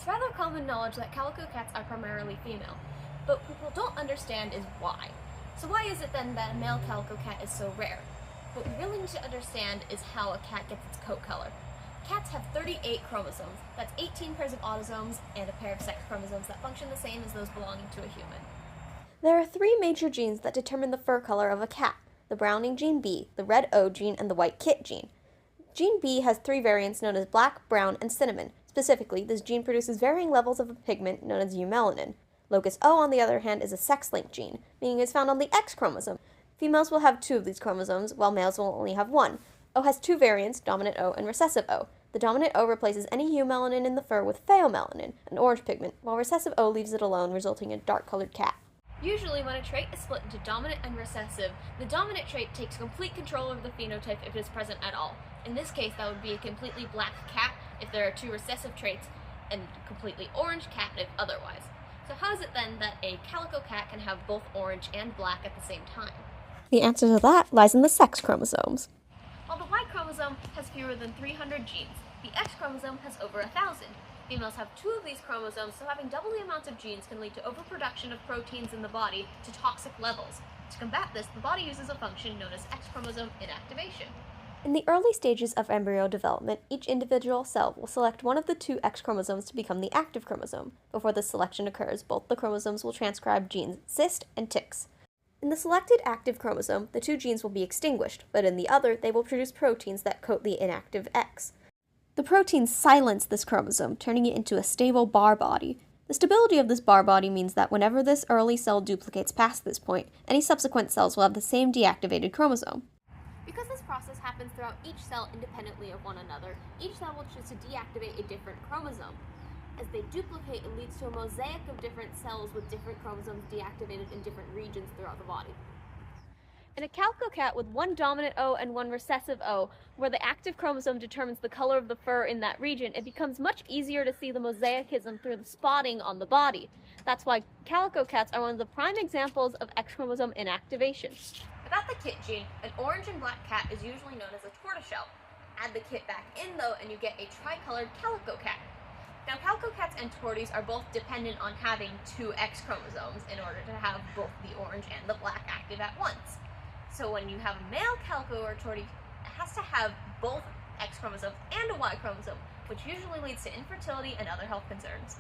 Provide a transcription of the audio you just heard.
It's rather common knowledge that calico cats are primarily female, but what people don't understand is why. So why is it then that a male calico cat is so rare? What we really need to understand is how a cat gets its coat color. Cats have 38 chromosomes, that's 18 pairs of autosomes and a pair of sex chromosomes that function the same as those belonging to a human. There are three major genes that determine the fur color of a cat: the browning gene B, the red O gene, and the white kit gene. Gene B has three variants known as black, brown, and cinnamon. Specifically, this gene produces varying levels of a pigment known as eumelanin. Locus O, on the other hand, is a sex-linked gene, meaning it's found on the X chromosome. Females will have two of these chromosomes, while males will only have one. O has two variants, dominant O and recessive O. The dominant O replaces any eumelanin in the fur with pheomelanin, an orange pigment, while recessive O leaves it alone, resulting in a dark-colored cat. Usually when a trait is split into dominant and recessive, the dominant trait takes complete control over the phenotype if it is present at all. In this case, that would be a completely black cat if there are two recessive traits, and a completely orange cat if otherwise. So how is it then that a calico cat can have both orange and black at the same time? The answer to that lies in the sex chromosomes. While the Y chromosome has fewer than 300 genes, the X chromosome has over 1,000. Females have two of these chromosomes, so having double the amount of genes can lead to overproduction of proteins in the body to toxic levels. To combat this, the body uses a function known as X chromosome inactivation. In the early stages of embryo development, each individual cell will select one of the two X chromosomes to become the active chromosome. Before this selection occurs, both the chromosomes will transcribe genes cyst and tix. In the selected active chromosome, the two genes will be extinguished, but in the other, they will produce proteins that coat the inactive X. The proteins silence this chromosome, turning it into a stable bar body. The stability of this bar body means that whenever this early cell duplicates past this point, any subsequent cells will have the same deactivated chromosome. Because this process happens throughout each cell independently of one another, each cell will choose to deactivate a different chromosome. As they duplicate, it leads to a mosaic of different cells with different chromosomes deactivated in different regions throughout the body. In a calico cat with one dominant O and one recessive O, where the active chromosome determines the color of the fur in that region, it becomes much easier to see the mosaicism through the spotting on the body. That's why calico cats are one of the prime examples of X chromosome inactivation. Without the kit gene, an orange and black cat is usually known as a tortoiseshell. Add the kit back in though, and you get a tricolored calico cat. Now, calico cats and torties are both dependent on having two X chromosomes in order to have both the orange and the black active at once. So when you have a male calico or tortie, it has to have both X chromosomes and a Y chromosome, which usually leads to infertility and other health concerns.